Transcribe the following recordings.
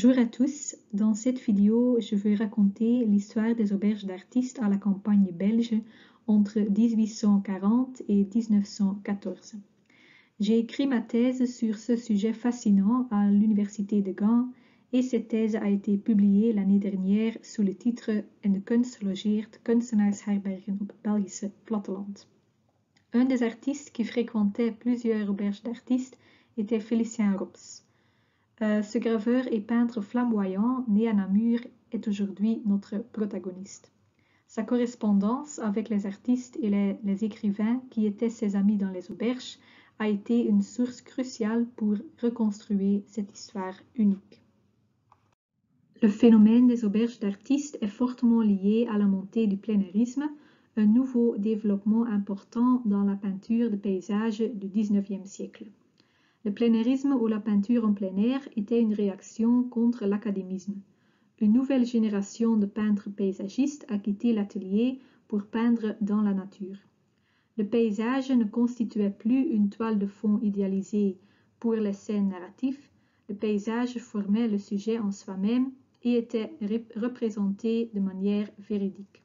Bonjour à tous, dans cette vidéo je vais raconter l'histoire des auberges d'artistes à la campagne belge entre 1840 et 1914. J'ai écrit ma thèse sur ce sujet fascinant à l'université de Gand et cette thèse a été publiée l'année dernière sous le titre In de kunst logeert kunstenaarsherbergen op het Belgische platteland. Un des artistes qui fréquentait plusieurs auberges d'artistes était Félicien Rops. Ce graveur et peintre flamboyant, né à Namur, est aujourd'hui notre protagoniste. Sa correspondance avec les artistes et les écrivains qui étaient ses amis dans les auberges a été une source cruciale pour reconstruire cette histoire unique. Le phénomène des auberges d'artistes est fortement lié à la montée du plénairisme, un nouveau développement important dans la peinture de paysage du XIXe siècle. Le plénairisme ou la peinture en plein air était une réaction contre l'académisme. Une nouvelle génération de peintres paysagistes a quitté l'atelier pour peindre dans la nature. Le paysage ne constituait plus une toile de fond idéalisée pour les scènes narratives. Le paysage formait le sujet en soi-même et était représenté de manière véridique.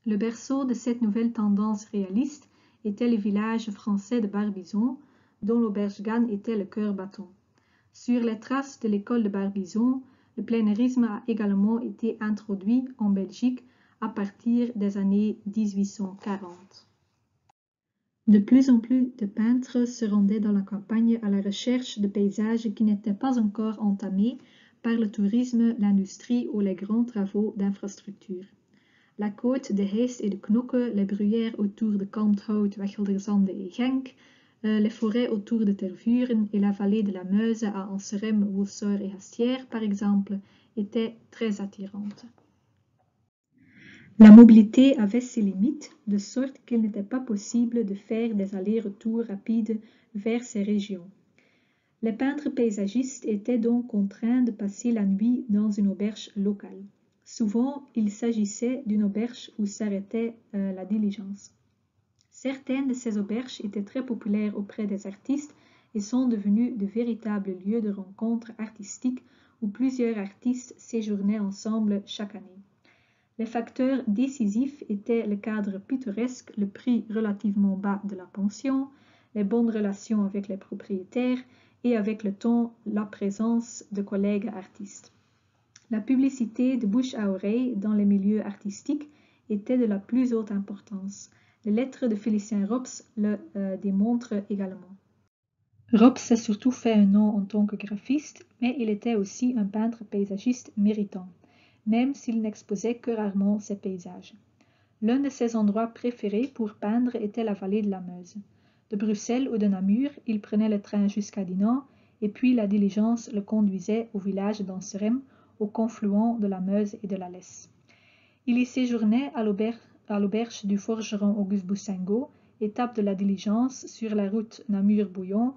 Le berceau de cette nouvelle tendance réaliste était le village français de Barbizon, dont l'auberge Gann était le cœur battant. Sur les traces de l'école de Barbizon, le plénairisme a également été introduit en Belgique à partir des années 1840. De plus en plus de peintres se rendaient dans la campagne à la recherche de paysages qui n'étaient pas encore entamés par le tourisme, l'industrie ou les grands travaux d'infrastructure. La côte de Heest et de Knokke, les bruyères autour de Kalmthout, Wachelderzande et Genk, les forêts autour de Tervuren et la vallée de la Meuse à Anserem, Wolseur et Hastière, par exemple, étaient très attirantes. La mobilité avait ses limites, de sorte qu'il n'était pas possible de faire des allers-retours rapides vers ces régions. Les peintres paysagistes étaient donc contraints de passer la nuit dans une auberge locale. Souvent, il s'agissait d'une auberge où s'arrêtait la diligence. Certaines de ces auberges étaient très populaires auprès des artistes et sont devenues de véritables lieux de rencontres artistiques où plusieurs artistes séjournaient ensemble chaque année. Les facteurs décisifs étaient le cadre pittoresque, le prix relativement bas de la pension, les bonnes relations avec les propriétaires et avec le temps la présence de collègues artistes. La publicité de bouche à oreille dans les milieux artistiques était de la plus haute importance. Les lettres de Félicien Rops le démontrent également. Rops s'est surtout fait un nom en tant que graphiste, mais il était aussi un peintre paysagiste méritant, même s'il n'exposait que rarement ses paysages. L'un de ses endroits préférés pour peindre était la vallée de la Meuse. De Bruxelles ou de Namur, il prenait le train jusqu'à Dinant, et puis la diligence le conduisait au village d'Anserem, au confluent de la Meuse et de la Lesse. Il y séjournait à l'auberge du forgeron Auguste Boussingault, étape de la diligence sur la route Namur-Bouillon,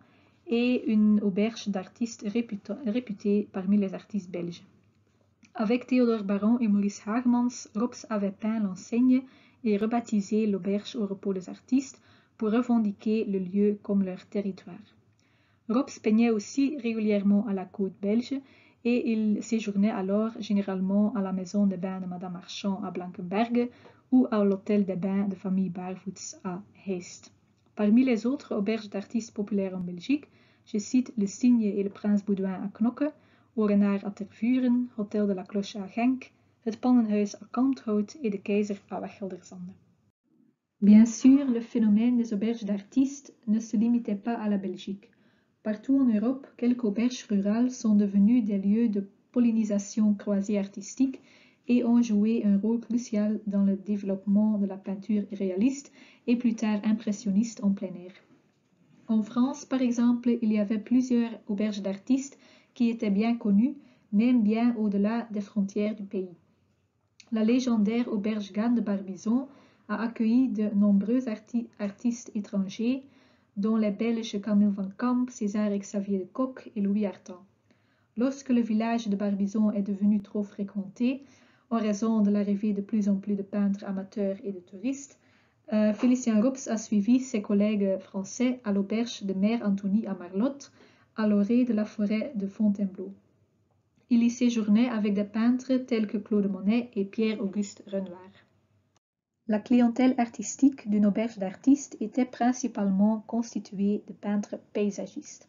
et une auberge d'artistes réputée parmi les artistes belges. Avec Théodore Baron et Maurice Hagemans, Rops avait peint l'enseigne et rebaptisé l'auberge au repos des artistes pour revendiquer le lieu comme leur territoire. Rops peignait aussi régulièrement à la côte belge et il séjournait alors généralement à la maison de bains de Madame Marchand à Blankenberge ou à l'hôtel des bains de famille Barvoets à Heest. Parmi les autres auberges d'artistes populaires en Belgique, je cite le Cygne et le Prince Baudouin à Knokke, Au Renard à Tervuren, Hôtel de la Cloche à Genk, het Pannenhuis à Kalmthout et de Keizer à Wachelderzande. Bien sûr, le phénomène des auberges d'artistes ne se limitait pas à la Belgique. Partout en Europe, quelques auberges rurales sont devenues des lieux de pollinisation croisée artistique et ont joué un rôle crucial dans le développement de la peinture réaliste et plus tard impressionniste en plein air. En France, par exemple, il y avait plusieurs auberges d'artistes qui étaient bien connues, même bien au-delà des frontières du pays. La légendaire auberge Gann de Barbizon a accueilli de nombreux artistes étrangers, dont les Belges Camille van Camp, César et Xavier de Kock et Louis Artan. Lorsque le village de Barbizon est devenu trop fréquenté, en raison de l'arrivée de plus en plus de peintres amateurs et de touristes, Félicien Rops a suivi ses collègues français à l'auberge de Mère Antonie à Marlotte, à l'orée de la forêt de Fontainebleau. Il y séjournait avec des peintres tels que Claude Monet et Pierre-Auguste Renoir. La clientèle artistique d'une auberge d'artistes était principalement constituée de peintres paysagistes,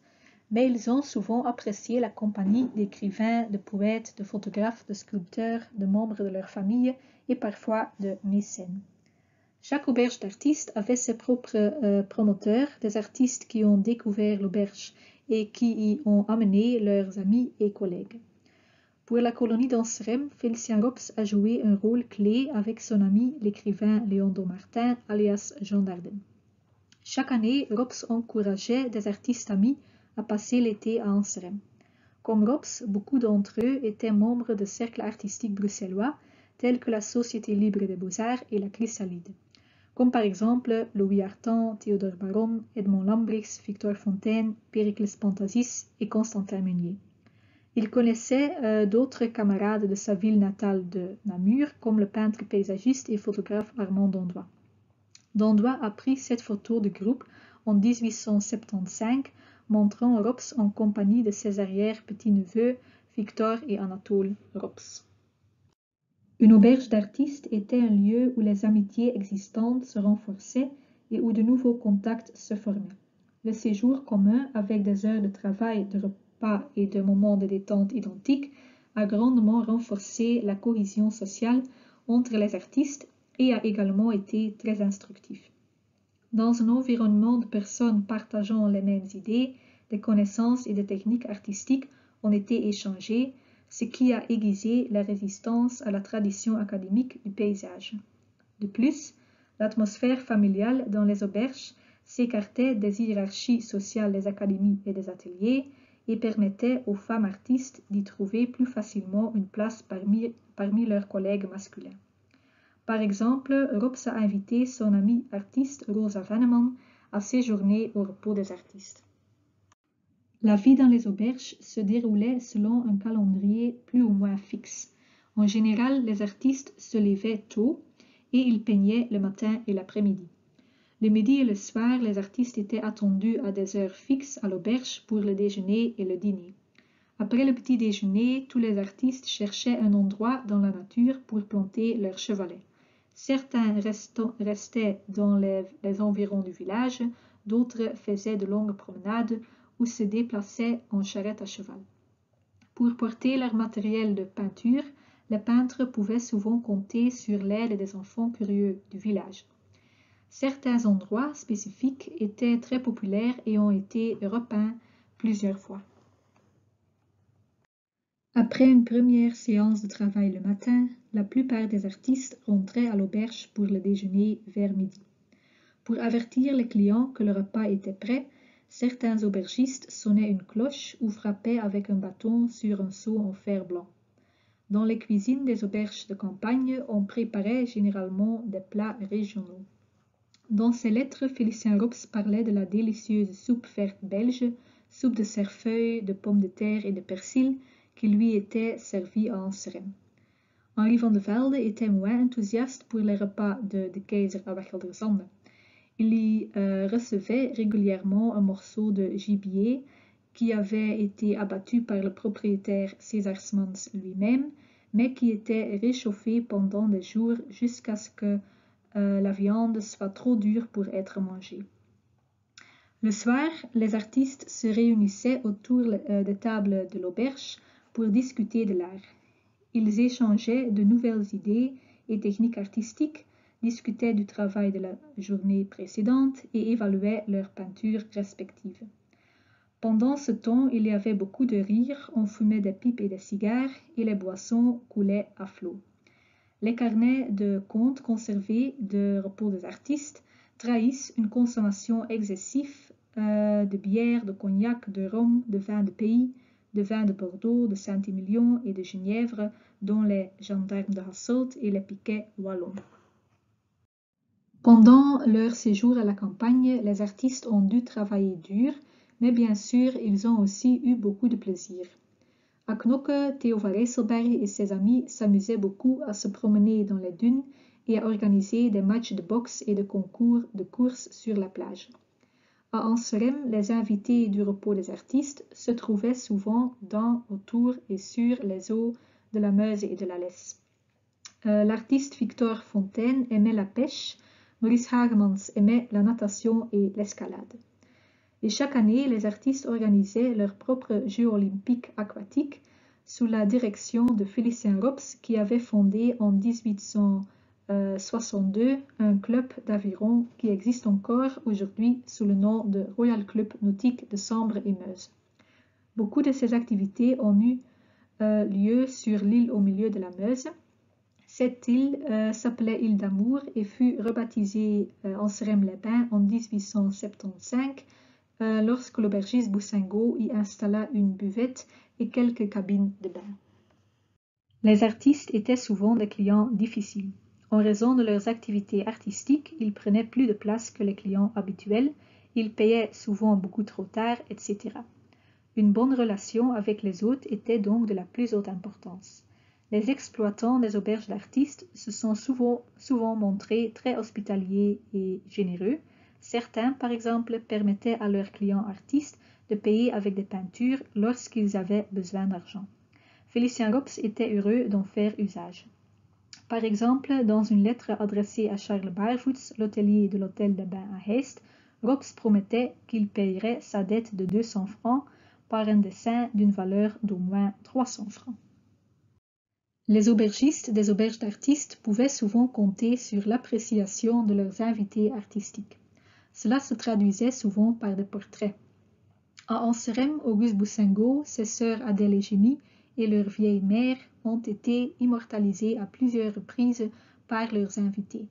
mais ils ont souvent apprécié la compagnie d'écrivains, de poètes, de photographes, de sculpteurs, de membres de leur famille et parfois de mécènes. Chaque auberge d'artistes avait ses propres promoteurs, des artistes qui ont découvert l'auberge et qui y ont amené leurs amis et collègues. Pour la colonie d'Anserem, Félicien Rops a joué un rôle clé avec son ami l'écrivain Léon Daumartin, alias Jean Dardenne. Chaque année, Rops encourageait des artistes amis à passer l'été à Anserem. Comme Rops, beaucoup d'entre eux étaient membres de cercles artistiques bruxellois tels que la Société libre des beaux-arts et la Chrysalide, comme par exemple Louis Artan, Théodore Baron, Edmond Lambrix, Victor Fontaine, Péricles Pantasis et Constantin Meunier. Il connaissait d'autres camarades de sa ville natale de Namur, comme le peintre paysagiste et photographe Armand Dandois. Dandois a pris cette photo de groupe en 1875, montrant Rops en compagnie de ses arrière-petits-neveux Victor et Anatole Rops. Une auberge d'artistes était un lieu où les amitiés existantes se renforçaient et où de nouveaux contacts se formaient. Le séjour commun, avec des heures de travail, de repas et de moments de détente identiques, a grandement renforcé la cohésion sociale entre les artistes et a également été très instructif. Dans un environnement de personnes partageant les mêmes idées, des connaissances et des techniques artistiques ont été échangées, ce qui a aiguisé la résistance à la tradition académique du paysage. De plus, l'atmosphère familiale dans les auberges s'écartait des hiérarchies sociales des académies et des ateliers et permettait aux femmes artistes d'y trouver plus facilement une place parmi leurs collègues masculins. Par exemple, Rops a invité son amie artiste Rosa Venneman à séjourner au repos des artistes. La vie dans les auberges se déroulait selon un calendrier plus ou moins fixe. En général, les artistes se levaient tôt et ils peignaient le matin et l'après-midi. Le midi et le soir, les artistes étaient attendus à des heures fixes à l'auberge pour le déjeuner et le dîner. Après le petit déjeuner, tous les artistes cherchaient un endroit dans la nature pour planter leurs chevalets. Certains restaient dans les environs du village, d'autres faisaient de longues promenades ou se déplaçaient en charrette à cheval. Pour porter leur matériel de peinture, les peintres pouvaient souvent compter sur l'aide des enfants curieux du village. Certains endroits spécifiques étaient très populaires et ont été repeints plusieurs fois. Après une première séance de travail le matin, la plupart des artistes rentraient à l'auberge pour le déjeuner vers midi. Pour avertir les clients que le repas était prêt, certains aubergistes sonnaient une cloche ou frappaient avec un bâton sur un seau en fer blanc. Dans les cuisines des auberges de campagne, on préparait généralement des plats régionaux. Dans ses lettres, Félicien Rops parlait de la délicieuse soupe verte belge, soupe de cerfeuil, de pommes de terre et de persil, qui lui était servie à Anserem. Henri van de Velde était moins enthousiaste pour les repas de Keizer à Wachelderzande. Il y recevait régulièrement un morceau de gibier qui avait été abattu par le propriétaire César Smans lui-même, mais qui était réchauffé pendant des jours jusqu'à ce que la viande soit trop dure pour être mangée. Le soir, les artistes se réunissaient autour des tables de l'auberge pour discuter de l'art. Ils échangeaient de nouvelles idées et techniques artistiques, discutaient du travail de la journée précédente et évaluaient leurs peintures respectives. Pendant ce temps, il y avait beaucoup de rires, on fumait des pipes et des cigares et les boissons coulaient à flot. Les carnets de comptes conservés de repos des artistes trahissent une consommation excessive de bière, de cognac, de rhum, de vin de pays, de vin de Bordeaux, de Saint-Émilion et de Genièvre, dont les gendarmes de Hasselt et les piquets wallons. Pendant leur séjour à la campagne, les artistes ont dû travailler dur, mais bien sûr, ils ont aussi eu beaucoup de plaisir. À Knokke, Theo van Rijsselberghe et ses amis s'amusaient beaucoup à se promener dans les dunes et à organiser des matchs de boxe et de concours de course sur la plage. À Anserem, les invités du repos des artistes se trouvaient souvent dans, autour et sur les eaux de la Meuse et de la Lesse. L'artiste Victor Fontaine aimait la pêche, Maurice Hagemans aimait la natation et l'escalade. Et chaque année, les artistes organisaient leurs propres Jeux olympiques aquatiques sous la direction de Félicien Rops qui avait fondé en 1862 un club d'aviron qui existe encore aujourd'hui sous le nom de Royal Club Nautique de Sambre et Meuse. Beaucoup de ces activités ont eu lieu sur l'île au milieu de la Meuse. Cette île s'appelait île d'Amour et fut rebaptisée Anserem-les-Bains en 1875 lorsque l'aubergiste Boussingault y installa une buvette et quelques cabines de bain. Les artistes étaient souvent des clients difficiles. En raison de leurs activités artistiques, ils prenaient plus de place que les clients habituels, ils payaient souvent beaucoup trop tard, etc. Une bonne relation avec les hôtes était donc de la plus haute importance. Les exploitants des auberges d'artistes se sont souvent montrés très hospitaliers et généreux. Certains, par exemple, permettaient à leurs clients artistes de payer avec des peintures lorsqu'ils avaient besoin d'argent. Félicien Rops était heureux d'en faire usage. Par exemple, dans une lettre adressée à Charles Barvoets, l'hôtelier de l'hôtel des Bains à Heest, Rops promettait qu'il payerait sa dette de 200 francs par un dessin d'une valeur d'au moins 300 francs. Les aubergistes des auberges d'artistes pouvaient souvent compter sur l'appréciation de leurs invités artistiques. Cela se traduisait souvent par des portraits. À Anserem, Auguste Boussingault, ses sœurs Adèle et Génie et leur vieille mère ont été immortalisés à plusieurs reprises par leurs invités.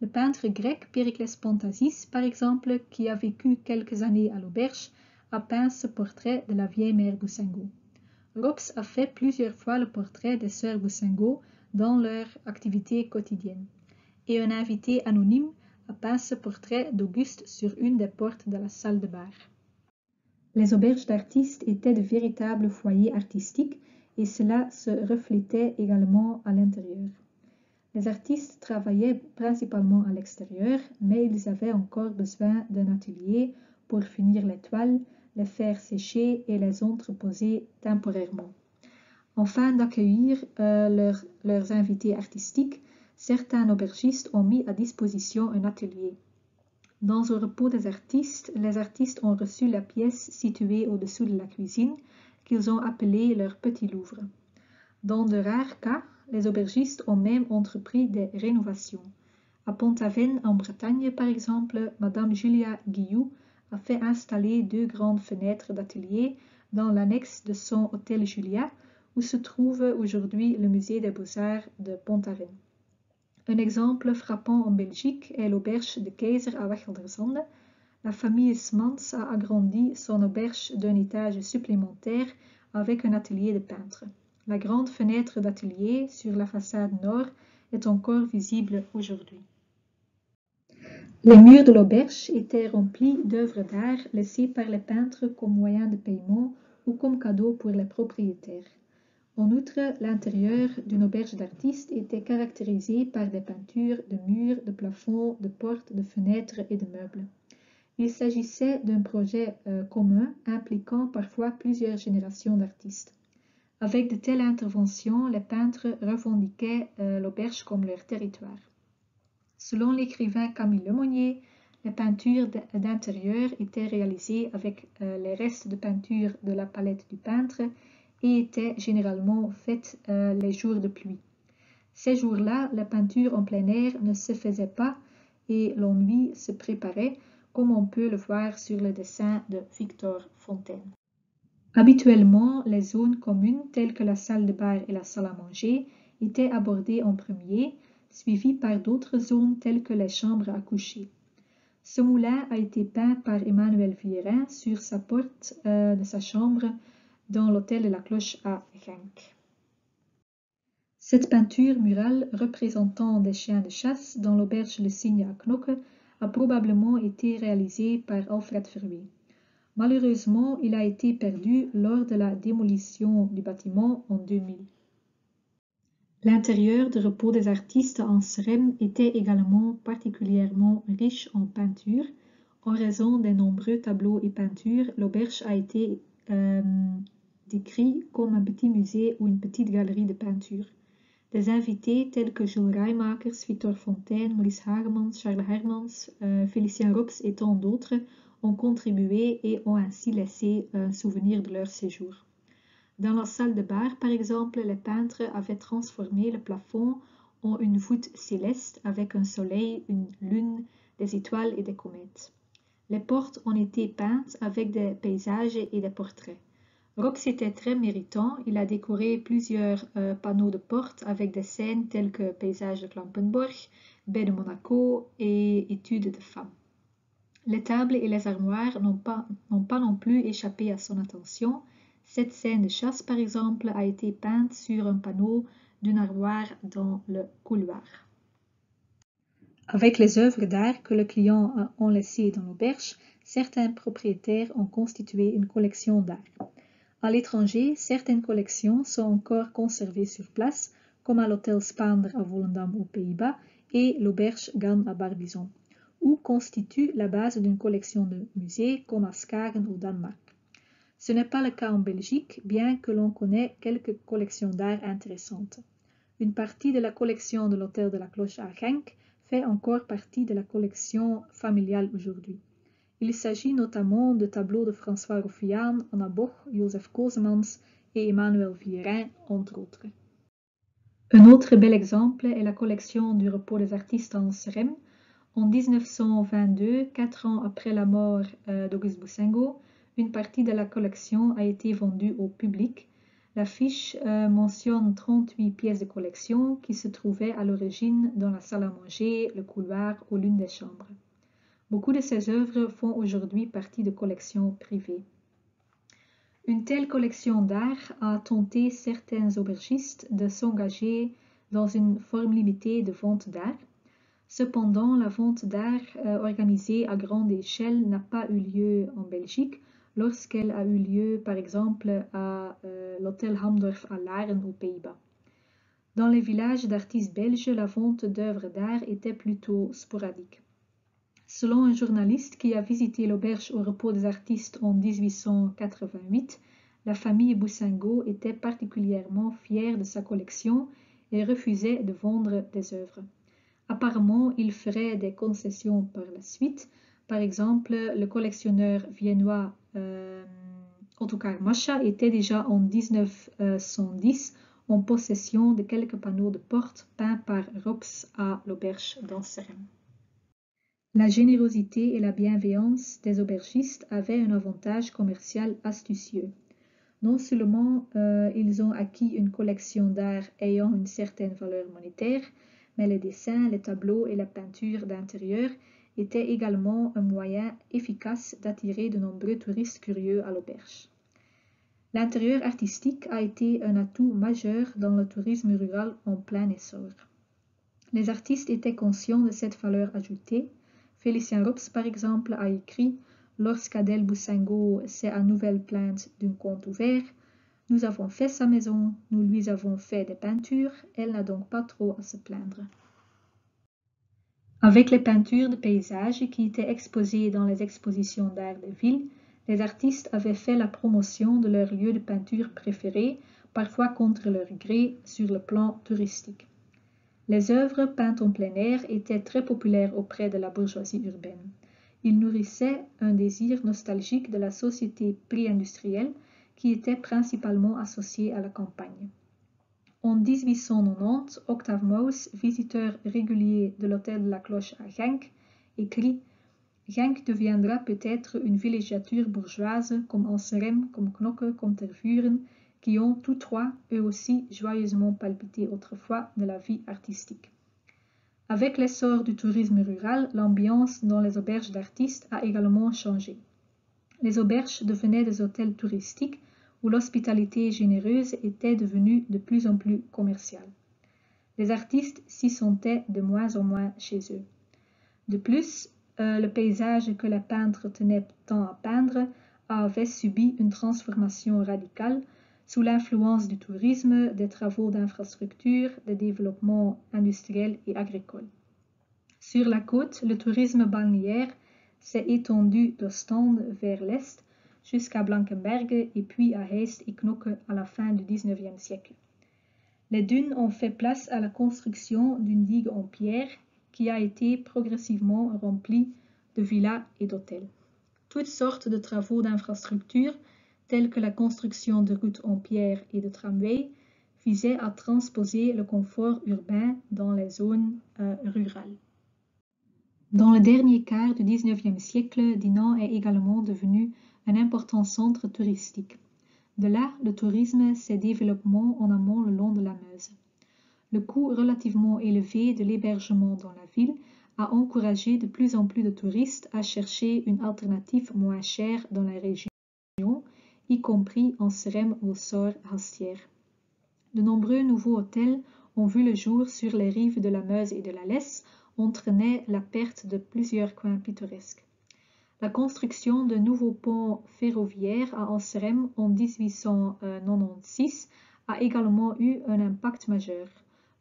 Le peintre grec Périclès Pontasis, par exemple, qui a vécu quelques années à l'auberge, a peint ce portrait de la vieille mère Boussingault. Rops a fait plusieurs fois le portrait des sœurs Boussingault dans leur activité quotidienne. Et un invité anonyme a peint ce portrait d'Auguste sur une des portes de la salle de bar. Les auberges d'artistes étaient de véritables foyers artistiques et cela se reflétait également à l'intérieur. Les artistes travaillaient principalement à l'extérieur, mais ils avaient encore besoin d'un atelier pour finir les toiles, les faire sécher et les entreposer temporairement. Afin d'accueillir leurs invités artistiques, certains aubergistes ont mis à disposition un atelier. Dans un repos des artistes, les artistes ont reçu la pièce située au-dessous de la cuisine, qu'ils ont appelée leur petit Louvre. Dans de rares cas, les aubergistes ont même entrepris des rénovations. À Pont-Aven, en Bretagne par exemple, Madame Julia Guilloux a fait installer 2 grandes fenêtres d'atelier dans l'annexe de son hôtel Julia, où se trouve aujourd'hui le musée des Beaux-Arts de Pont-Aven. Un exemple frappant en Belgique est l'auberge de Keizer à Wachelderzande. La famille Smans a agrandi son auberge d'un étage supplémentaire avec un atelier de peintre. La grande fenêtre d'atelier sur la façade nord est encore visible aujourd'hui. Les murs de l'auberge étaient remplis d'œuvres d'art laissées par les peintres comme moyen de paiement ou comme cadeau pour les propriétaires. En outre, l'intérieur d'une auberge d'artistes était caractérisé par des peintures de murs, de plafonds, de portes, de fenêtres et de meubles. Il s'agissait d'un projet commun impliquant parfois plusieurs générations d'artistes. Avec de telles interventions, les peintres revendiquaient l'auberge comme leur territoire. Selon l'écrivain Camille Lemonnier, les peintures d'intérieur étaient réalisées avec les restes de peinture de la palette du peintre et étaient généralement faites les jours de pluie. Ces jours-là, la peinture en plein air ne se faisait pas et l'ennui se préparait, comme on peut le voir sur le dessin de Victor Fontaine. Habituellement, les zones communes telles que la salle de bar et la salle à manger étaient abordées en premier, suivies par d'autres zones telles que les chambres à coucher. Ce moulin a été peint par Emmanuel Vierin sur sa porte de sa chambre dans l'hôtel de la Cloche à Genk. Cette peinture murale représentant des chiens de chasse dans l'auberge Le Cygne à Knokke a probablement été réalisée par Alfred Verwee. Malheureusement, il a été perdu lors de la démolition du bâtiment en 2000. L'intérieur de repos des artistes à Anserem était également particulièrement riche en peinture, En raison des nombreux tableaux et peintures, l'auberge a été décrit comme un petit musée ou une petite galerie de peinture. Des invités tels que Jules Reimakers, Victor Fontaine, Maurice Hagemans, Charles Hermans, Félicien Rops et tant d'autres ont contribué et ont ainsi laissé un souvenir de leur séjour. Dans la salle de bar, par exemple, les peintres avaient transformé le plafond en une voûte céleste avec un soleil, une lune, des étoiles et des comètes. Les portes ont été peintes avec des paysages et des portraits. Rops était très méritant, il a décoré plusieurs panneaux de porte avec des scènes telles que Paysages de Klampenborg, Baie de Monaco et Études de femmes. Les tables et les armoires n'ont pas non plus échappé à son attention. Cette scène de chasse, par exemple, a été peinte sur un panneau d'une armoire dans le couloir. Avec les œuvres d'art que le client a laissées dans l'auberge, certains propriétaires ont constitué une collection d'art. À l'étranger, certaines collections sont encore conservées sur place, comme à l'hôtel Spaander à Volendam aux Pays-Bas et l'auberge Gan à Barbizon, ou constituent la base d'une collection de musées comme à Skagen au Danemark. Ce n'est pas le cas en Belgique, bien que l'on connaît quelques collections d'art intéressantes. Une partie de la collection de l'hôtel de la Cloche à Genk fait encore partie de la collection familiale aujourd'hui. Il s'agit notamment de tableaux de François Roffiaan, Anna Boch, Joseph Kosemans et Emmanuel Vierin, entre autres. Un autre bel exemple est la collection du repos des artistes en Serem. En 1922, 4 ans après la mort d'Auguste Boussingault, une partie de la collection a été vendue au public. La fiche mentionne 38 pièces de collection qui se trouvaient à l'origine dans la salle à manger, le couloir ou l'une des chambres. Beaucoup de ces œuvres font aujourd'hui partie de collections privées. Une telle collection d'art a tenté certains aubergistes de s'engager dans une forme limitée de vente d'art. Cependant, la vente d'art organisée à grande échelle n'a pas eu lieu en Belgique lorsqu'elle a eu lieu, par exemple, à l'hôtel Hamdorf à Laren aux Pays-Bas. Dans les villages d'artistes belges, la vente d'œuvres d'art était plutôt sporadique. Selon un journaliste qui a visité l'auberge au repos des artistes en 1888, la famille Boussingault était particulièrement fière de sa collection et refusait de vendre des œuvres. Apparemment, il ferait des concessions par la suite. Par exemple, le collectionneur viennois Ottokar Mascha était déjà en 1910 en possession de quelques panneaux de porte peints par Rops à l'auberge d'Anserem. La générosité et la bienveillance des aubergistes avaient un avantage commercial astucieux. Non seulement ils ont acquis une collection d'art ayant une certaine valeur monétaire, mais les dessins, les tableaux et la peinture d'intérieur étaient également un moyen efficace d'attirer de nombreux touristes curieux à l'auberge. L'intérieur artistique a été un atout majeur dans le tourisme rural en plein essor. Les artistes étaient conscients de cette valeur ajoutée. Félicien Rops, par exemple, a écrit « Lorsqu'Adèle Boussingault s'est à nouvelle plainte d'un compte ouvert, nous avons fait sa maison, nous lui avons fait des peintures, elle n'a donc pas trop à se plaindre. » Avec les peintures de paysages qui étaient exposées dans les expositions d'art de ville, les artistes avaient fait la promotion de leur lieu de peinture préféré, parfois contre leur gré, sur le plan touristique. Les œuvres peintes en plein air étaient très populaires auprès de la bourgeoisie urbaine. Ils nourrissaient un désir nostalgique de la société pré-industrielle qui était principalement associée à la campagne. En 1890, Octave Mauss, visiteur régulier de l'hôtel de la Cloche à Genk, écrit « Genk deviendra peut-être une villégiature bourgeoise comme Anserem, comme Knokke, comme Tervuren, qui ont tous trois, eux aussi, joyeusement palpité autrefois de la vie artistique. » Avec l'essor du tourisme rural, l'ambiance dans les auberges d'artistes a également changé. Les auberges devenaient des hôtels touristiques où l'hospitalité généreuse était devenue de plus en plus commerciale. Les artistes s'y sentaient de moins en moins chez eux. De plus, le paysage que les peintres tenaient tant à peindre avait subi une transformation radicale sous l'influence du tourisme, des travaux d'infrastructure, des développements industriels et agricoles. Sur la côte, le tourisme balnéaire s'est étendue d'Ostende vers l'est jusqu'à Blankenberge et puis à Heist et Knokke à la fin du XIXe siècle. Les dunes ont fait place à la construction d'une digue en pierre qui a été progressivement remplie de villas et d'hôtels. Toutes sortes de travaux d'infrastructure, tels que la construction de routes en pierre et de tramways, visaient à transposer le confort urbain dans les zones rurales. Dans le dernier quart du XIXe siècle, Dinant est également devenu un important centre touristique. De là, le tourisme s'est développé en amont le long de la Meuse. Le coût relativement élevé de l'hébergement dans la ville a encouragé de plus en plus de touristes à chercher une alternative moins chère dans la région, y compris en Serem ou Sor-Hastière. De nombreux nouveaux hôtels ont vu le jour sur les rives de la Meuse et de la Lesse, entraînait la perte de plusieurs coins pittoresques. La construction de nouveaux ponts ferroviaires à Anserem en 1896 a également eu un impact majeur.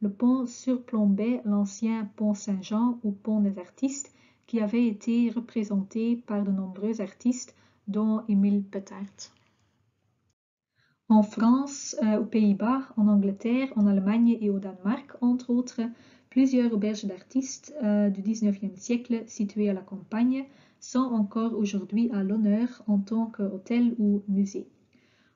Le pont surplombait l'ancien pont Saint-Jean ou pont des artistes qui avait été représenté par de nombreux artistes dont Émile Petart. En France, aux Pays-Bas, en Angleterre, en Allemagne et au Danemark, entre autres, plusieurs auberges d'artistes du XIXe siècle situées à la campagne sont encore aujourd'hui à l'honneur en tant qu'hôtel ou musée.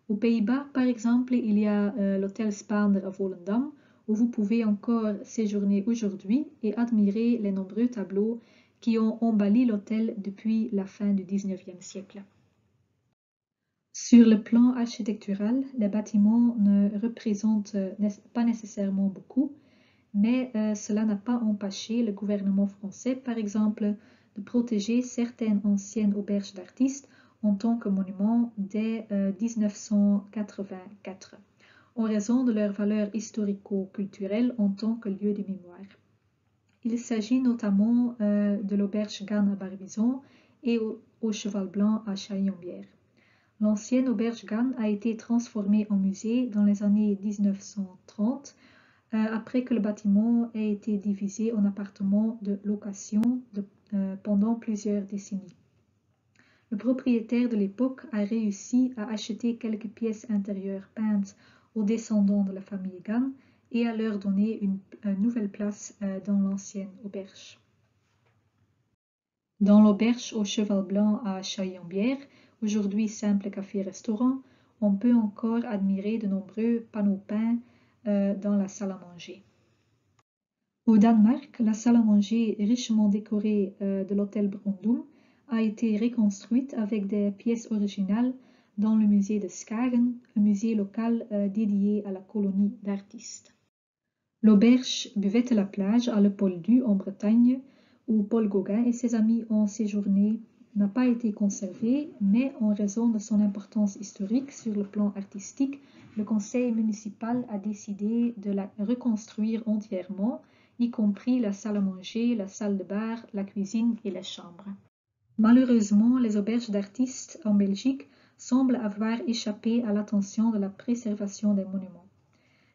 Aux Pays-Bas, par exemple, il y a l'hôtel Spaander à Volendam, où vous pouvez encore séjourner aujourd'hui et admirer les nombreux tableaux qui ont embelli l'hôtel depuis la fin du XIXe siècle. Sur le plan architectural, les bâtiments ne représentent pas nécessairement beaucoup, mais cela n'a pas empêché le gouvernement français, par exemple, de protéger certaines anciennes auberges d'artistes en tant que monuments dès 1984, en raison de leur valeur historico-culturelle en tant que lieu de mémoire. Il s'agit notamment de l'auberge Gann à Barbizon et au Cheval Blanc à Chaillonbière. L'ancienne auberge Gann a été transformée en musée dans les années 1930, après que le bâtiment ait été divisé en appartements de location pendant plusieurs décennies. Le propriétaire de l'époque a réussi à acheter quelques pièces intérieures peintes aux descendants de la famille Gann et à leur donner une nouvelle place dans l'ancienne auberge. Dans l'auberge au Cheval Blanc à Chaillonbière, aujourd'hui simple café-restaurant, on peut encore admirer de nombreux panneaux peints dans la salle à manger. Au Danemark, la salle à manger richement décorée de l'hôtel Brondum a été reconstruite avec des pièces originales dans le musée de Skagen, un musée local dédié à la colonie d'artistes. L'auberge Buvette la plage à Le Poldu en Bretagne, où Paul Gauguin et ses amis ont séjourné, n'a pas été conservée, mais en raison de son importance historique sur le plan artistique, le conseil municipal a décidé de la reconstruire entièrement, y compris la salle à manger, la salle de bar, la cuisine et les chambres. Malheureusement, les auberges d'artistes en Belgique semblent avoir échappé à l'attention de la préservation des monuments.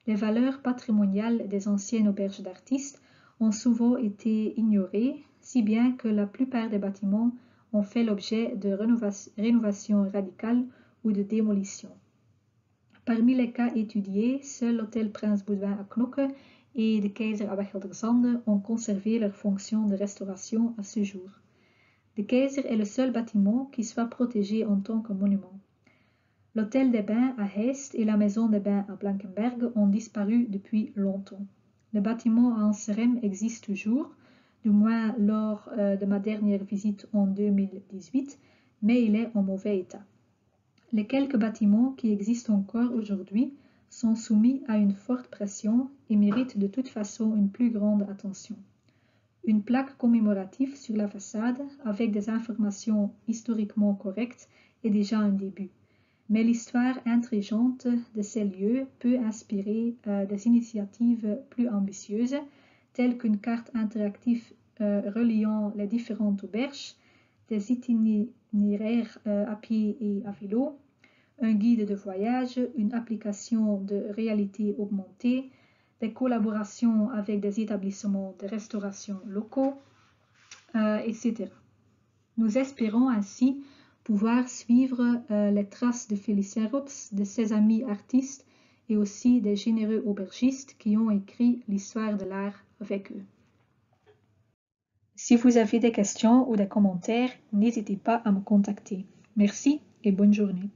Les valeurs patrimoniales des anciennes auberges d'artistes ont souvent été ignorées, si bien que la plupart des bâtiments ont fait l'objet de rénovation radicale ou de démolition. Parmi les cas étudiés, seul l'hôtel Prince Baudouin à Knokke et de Keizer à Wachelderzande ont conservé leur fonction de restauration à ce jour. De Keizer est le seul bâtiment qui soit protégé en tant que monument. L'hôtel des Bains à Heist et la maison des Bains à Blankenberge ont disparu depuis longtemps. Le bâtiment à Anserem existe toujours, du moins lors de ma dernière visite en 2018, mais il est en mauvais état. Les quelques bâtiments qui existent encore aujourd'hui sont soumis à une forte pression et méritent de toute façon une plus grande attention. Une plaque commémorative sur la façade avec des informations historiquement correctes est déjà un début. Mais l'histoire intrigante de ces lieux peut inspirer des initiatives plus ambitieuses, telles qu'une carte interactive reliant les différentes auberges, des itinéraires à pied et à vélo, un guide de voyage, une application de réalité augmentée, des collaborations avec des établissements de restauration locaux, etc. Nous espérons ainsi pouvoir suivre les traces de Félicien Rops, de ses amis artistes et aussi des généreux aubergistes qui ont écrit l'histoire de l'art avec eux. Si vous avez des questions ou des commentaires, n'hésitez pas à me contacter. Merci et bonne journée.